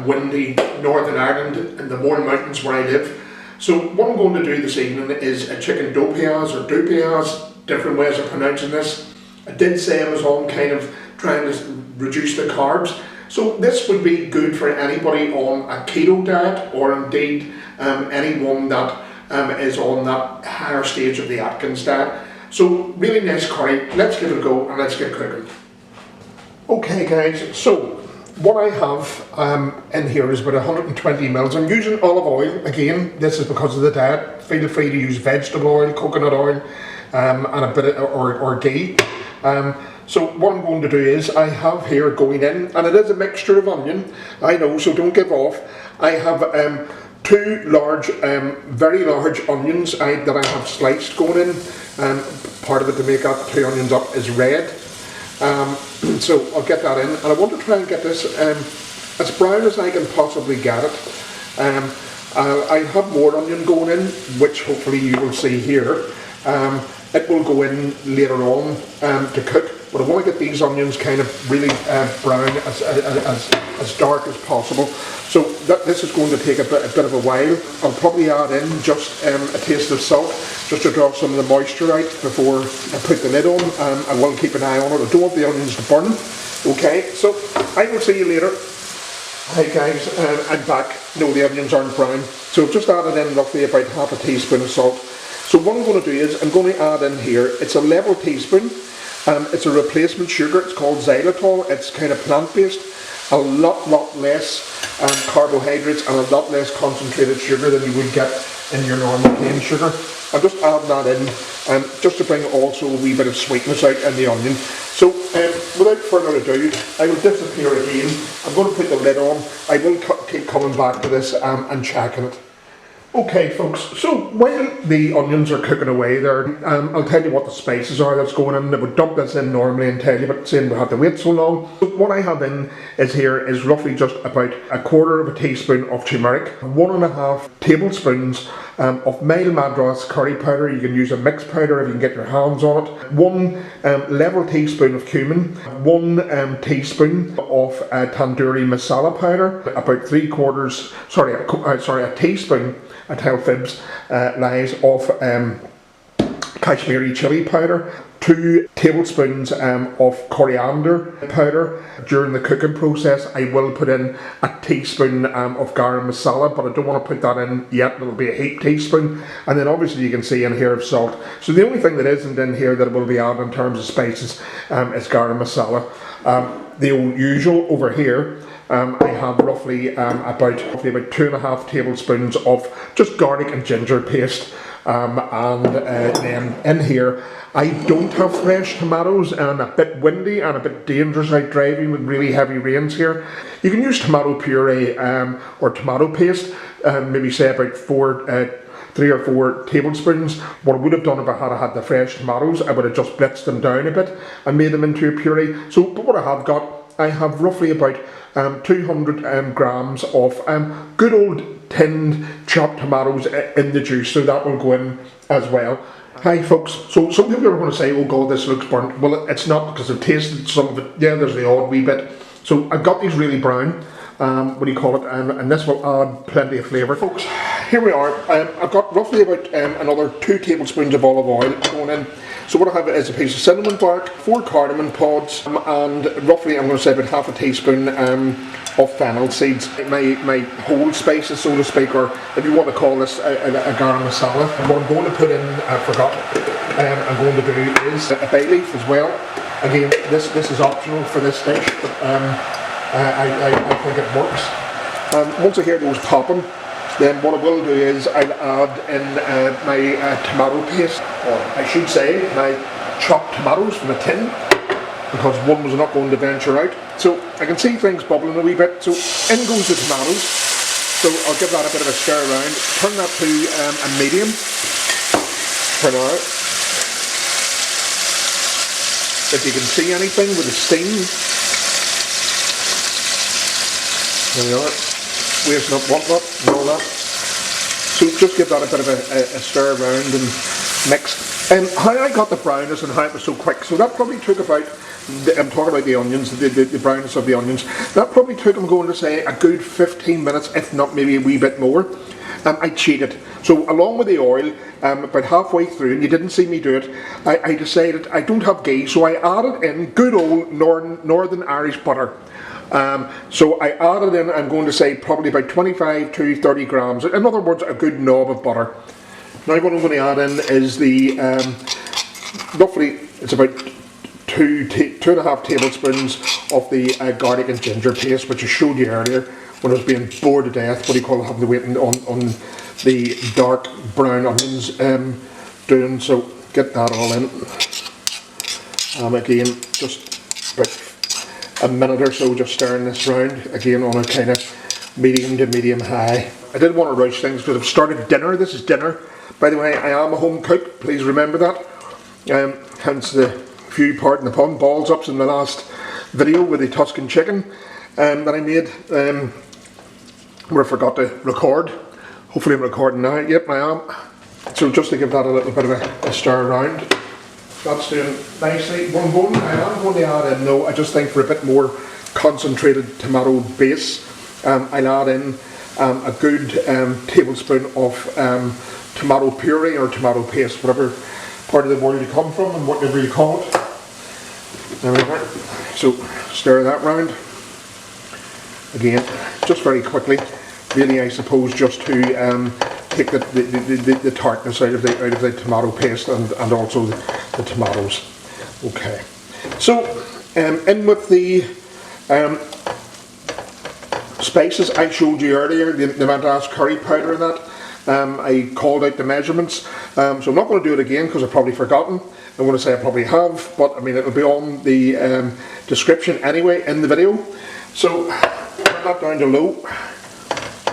windy Northern Ireland in the Mourne Mountains where I live. So what I'm going to do this evening is a Chicken Dopiaza or Dopiaza, different ways of pronouncing this. I did say I was on kind of trying to reduce the carbs. So this would be good for anybody on a keto diet, or indeed anyone that is on that higher stage of the Atkins diet. So really nice curry. Let's give it a go and let's get cooking. Okay guys, so what I have in here is about 120 mils. I'm using olive oil. Again, this is because of the diet. Feel free to use vegetable oil, coconut oil, and a bit of, or ghee. So what I'm going to do is, I have here going in, and it is a mixture of onion, I know, so don't give off. I have two large, very large onions that I have sliced going in. Part of it to make that two onions up is red. So I'll get that in, and I want to try and get this as brown as I can possibly get it. I have more onion going in, which hopefully you will see here. It will go in later on to cook, but I want to get these onions kind of really brown, as dark as possible. So this is going to take a bit of a while. I'll probably add in just a taste of salt, just to draw some of the moisture out before I put the lid on. I will keep an eye on it. I don't want the onions to burn. Okay, so I will see you later. Hi guys, I'm back. No, the onions aren't brown. So I've just added in roughly about half a teaspoon of salt. So what I'm going to do is, I'm going to add in here, it's a level teaspoon. It's a replacement sugar. It's called Xylitol. It's kind of plant-based. A lot less carbohydrates and a lot less concentrated sugar than you would get in your normal cane sugar. I'm just adding that in just to bring also a wee bit of sweetness out in the onion. So without further ado, I will disappear again. I'm going to put the lid on. I will keep coming back to this and checking it. Okay folks, so while the onions are cooking away there, I'll tell you what the spices are that's going in. I would dump this in normally and tell you, but saying we have to wait so long. So what I have in is roughly just about a quarter of a teaspoon of turmeric, 1.5 tablespoons of mild Madras curry powder. You can use a mixed powder if you can get your hands on it. 1 level teaspoon of cumin, 1 teaspoon of Tandoori Masala powder, about a teaspoon, I tell fibs, lies of Kashmiri Chilli powder, 2 tablespoons of Coriander Powder. During the cooking process I will put in a teaspoon of garam masala, but I don't want to put that in yet. It'll be a heaped teaspoon. And then obviously you can see in here of salt. So the only thing that isn't in here that will be added in terms of spices is garam masala. The old usual over here, I have roughly about 2.5 tablespoons of just garlic and ginger paste. And then in here I don't have fresh tomatoes, and a bit windy and a bit dangerous out driving with really heavy rains here. You can use tomato puree or tomato paste, maybe say about 3 or 4 tablespoons. What I would have done if I had the fresh tomatoes, I would have just blitzed them down a bit and made them into a puree. So but what I have roughly about 200 grams of good old tinned chopped tomatoes in the juice, so that will go in as well. Hi folks, so some people are going to say, oh god, this looks burnt. Well, it's not, because I've tasted some of it. Yeah, there's the odd wee bit. So I've got these really brown, what do you call it, and this will add plenty of flavour. Folks, here we are. I've got roughly about another 2 tablespoons of olive oil going in. So what I have is a piece of cinnamon bark, 4 cardamom pods, and roughly I'm going to say about half a teaspoon of fennel seeds. My whole spices, so to speak, or if you want to call this a garam masala. And what I'm going to put in, I forgot, I'm going to do is a bay leaf as well. Again, this is optional for this dish, but I think it works. Once I hear those popping, then what I will do is I'll add in my tomato paste, or I should say my chopped tomatoes from a tin, because one was not going to venture out. So I can see things bubbling a wee bit, so in goes the tomatoes. So I'll give that a bit of a stir around, turn that to a medium for now. If you can see anything with the steam, there we are. Waste not, want not, and all that. So just give that a bit of a stir around and mix. How I got the brownness and how it was so quick, so that probably took about, I'm talking about the onions, the brownness of the onions, that probably took, I'm going to say, a good 15 minutes, if not maybe a wee bit more. I cheated. So along with the oil, about halfway through, and you didn't see me do it, I decided I don't have ghee, so I added in good old Northern Irish butter. So I added in, I'm going to say, probably about 25 to 30 grams. In other words, a good knob of butter. Now what I'm going to add in is the, roughly, it's about 2.5 tablespoons of the garlic and ginger paste, which I showed you earlier when I was being bored to death, what do you call it, having to wait on the dark brown onions doing. So get that all in. Again, just about a minute or so just stirring this round, again on a kind of medium to medium high. I didn't want to rush things because I've started dinner. This is dinner. By the way, I am a home cook, please remember that. Hence the few, pardon the pun, balls ups in the last video with the Tuscan chicken that I made, where I forgot to record. Hopefully I'm recording now. Yep, I am. So just to give that a little bit of a stir around. That's doing nicely. I am going to add in, though, I just think for a bit more concentrated tomato base, I'll add in a good tablespoon of tomato puree or tomato paste, whatever part of the world you come from and whatever you call it. There we go. So stir that round. Again, just very quickly. Really, I suppose, just to take the tartness out of the tomato paste and also the tomatoes. Okay. So in with the spices I showed you earlier, the Madras curry powder and that. I called out the measurements, so I'm not going to do it again because I've probably forgotten. I'm going to say I probably have, but I mean it'll be on the description anyway in the video. So put that down to low,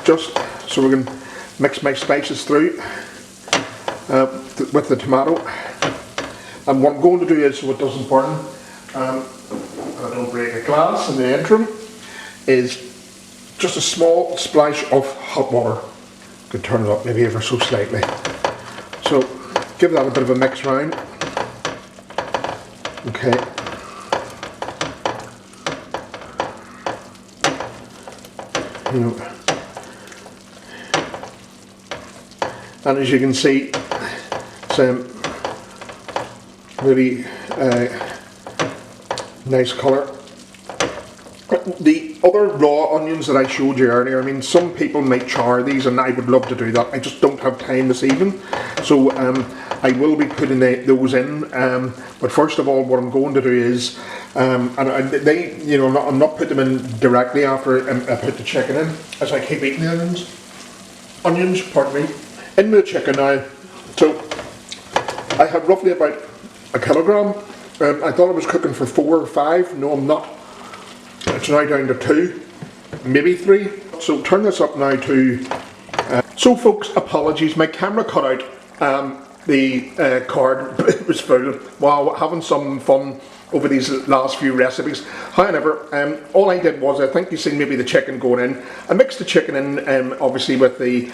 just so we can mix my spices through with the tomato. And what I'm going to do is, so it doesn't burn, and I don't break a glass in the interim, is just a small splash of hot water. Could turn it up maybe ever so slightly. So give that a bit of a mix round. Okay. You know. And as you can see, some really nice colour. The other raw onions that I showed you earlier, I mean, some people might char these, and I would love to do that. I just don't have time this evening, so I will be putting those in. But first of all, what I'm going to do is, I'm not putting them in directly after I put the chicken in, as I keep eating the onions. Pardon me. In the chicken now. So I have roughly about a kilogram. I thought I was cooking for 4 or 5. No, I'm not. It's now down to 2, maybe 3. So turn this up now to... so folks, apologies, my camera cut out the card. It was full while having some fun over these last few recipes. However, all I did was, I think you've seen maybe the chicken going in. I mixed the chicken in, obviously with the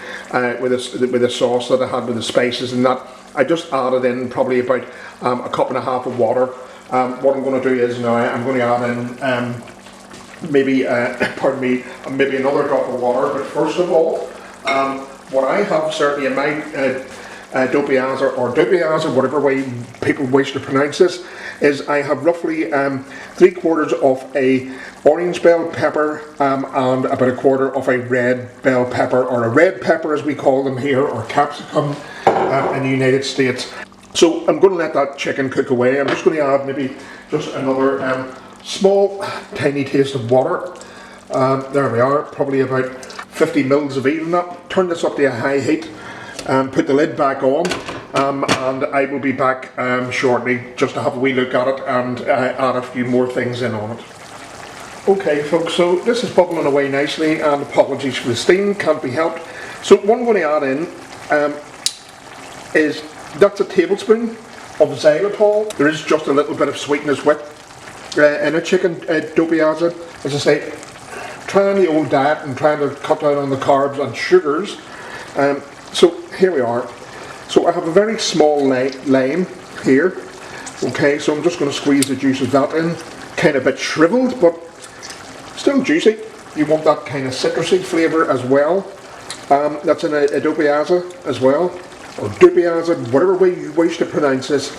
sauce that I had with the spices and that. I just added in probably about a cup and a half of water. What I'm going to do is now I'm going to add in maybe maybe another drop of water. But first of all, what I have certainly in my Dopiaza or Dopiaza, whatever way people wish to pronounce this, is I have roughly 3/4 of a orange bell pepper and about 1/4 of a red bell pepper, or a red pepper as we call them here, or capsicum in the United States. So I'm going to let that chicken cook away. I'm just going to add maybe just another small tiny taste of water. There we are, probably about 50 mils of even that. Turn this up to a high heat. Put the lid back on, and I will be back shortly just to have a wee look at it and add a few more things in on it. Okay folks, so this is bubbling away nicely, and apologies for the steam, can't be helped. So what I'm going to add in is, that's a tablespoon of xylitol. There is just a little bit of sweetness with in a chicken Dopiaza. As I say, trying the old diet and trying to cut down on the carbs and sugars. So here we are. So I have a very small lime here. Okay, so I'm just going to squeeze the juice of that in. Kind of a bit shriveled, but still juicy. You want that kind of citrusy flavour as well. That's in a Dopiaza as well, or Dopiaza, whatever way you wish to pronounce this.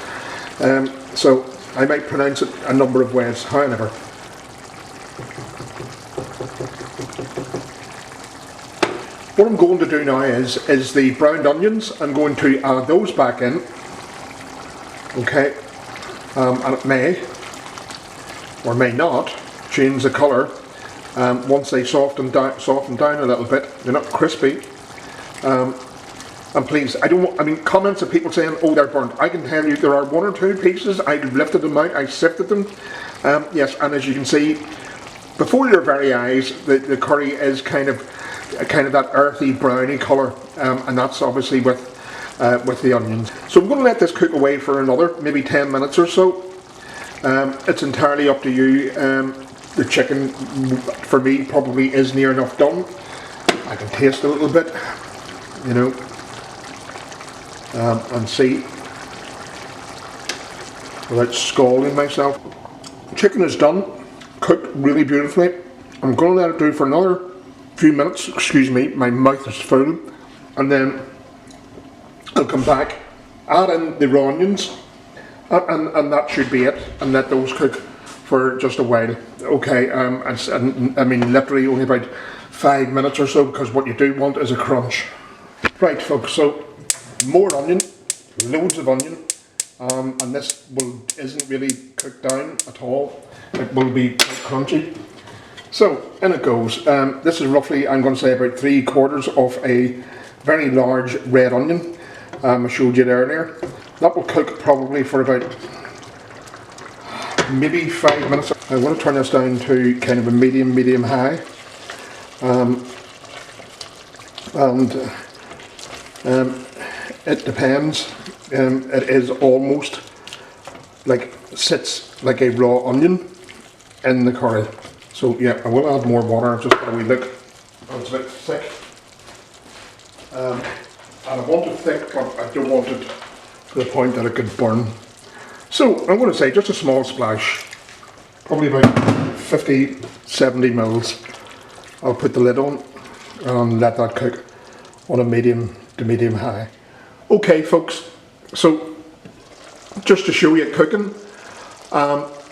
So I might pronounce it a number of ways, however. What I'm going to do now is the browned onions. I'm going to add those back in. Okay, and it may or may not change the colour once they soften down a little bit. They're not crispy. And please, comments of people saying, oh, they're burnt. I can tell you there are 1 or 2 pieces. I lifted them out, I sifted them. Yes, and as you can see, before your very eyes, the curry is kind of that earthy browny colour, and that's obviously with the onions. So I'm going to let this cook away for another maybe 10 minutes or so. It's entirely up to you. The chicken, for me, probably is near enough done. I can taste a little bit, you know, and see without scalding myself. The chicken is done, cooked really beautifully. I'm going to let it do for another few minutes. Excuse me, my mouth is full, and then I'll come back, add in the raw onions, and that should be it, and let those cook for just a while. Okay, I mean literally only about 5 minutes or so, because what you do want is a crunch. Right folks, so more onion, loads of onion, and this isn't really cooked down at all. It will be quite crunchy. So in it goes. This is roughly, I'm going to say, about 3/4 of a very large red onion. I showed you it earlier. That will cook probably for about maybe 5 minutes. I want to turn this down to kind of a medium high. It depends. It is almost sits like a raw onion in the curry. So yeah, I will add more water. I've just got a wee look. Oh, it's a bit thick. And I want it thick, but I don't want it to the point that it could burn. So I'm going to say just a small splash, probably about 50-70 mils. I'll put the lid on and let that cook on a medium to medium high. Okay folks, so just to show you it cooking,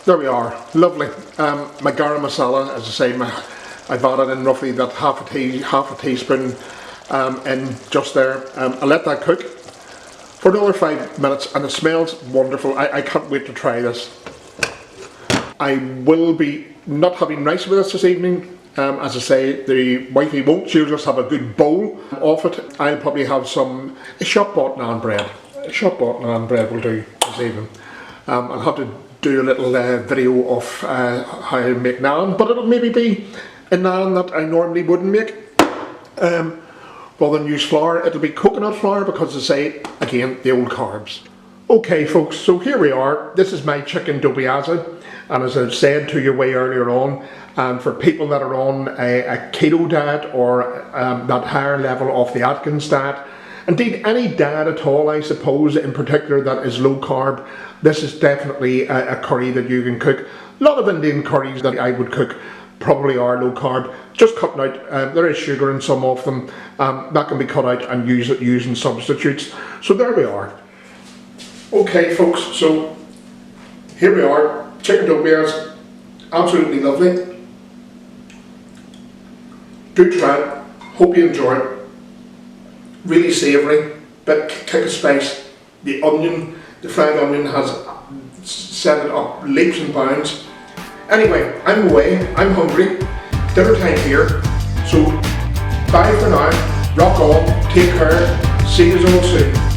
there we are, lovely. My garam masala, as I say, I've added in roughly that half a teaspoon in just there. I'll let that cook for another 5 minutes, and it smells wonderful. I can't wait to try this. I will be not having rice with us this evening. As I say, the wifey won't. She'll just have a good bowl of it. I'll probably have a shop-bought naan bread. A shop-bought naan bread will do this evening. I'll have to do a little video of how I make naan, but it'll maybe be a naan that I normally wouldn't make. Rather than use flour, it'll be coconut flour, because, as I say, again, the old carbs. Okay folks, so here we are. This is my chicken dopiaza, and as I've said to you way earlier on, for people that are on a keto diet, or that higher level of the Atkins diet, indeed any diet at all, I suppose, in particular that is low carb, this is definitely a curry that you can cook. A lot of Indian curries that I would cook probably are low carb, just cutting out, there is sugar in some of them, that can be cut out and using substitutes. So there we are. Okay folks, so here we are, chicken dopiaza, absolutely lovely. Do try it, hope you enjoy it. Really savoury, bit kick of spice. The onion, the fried onion has set it up leaps and bounds. Anyway, I'm away, I'm hungry, dinner time here, so bye for now, rock on, take care, see you all soon.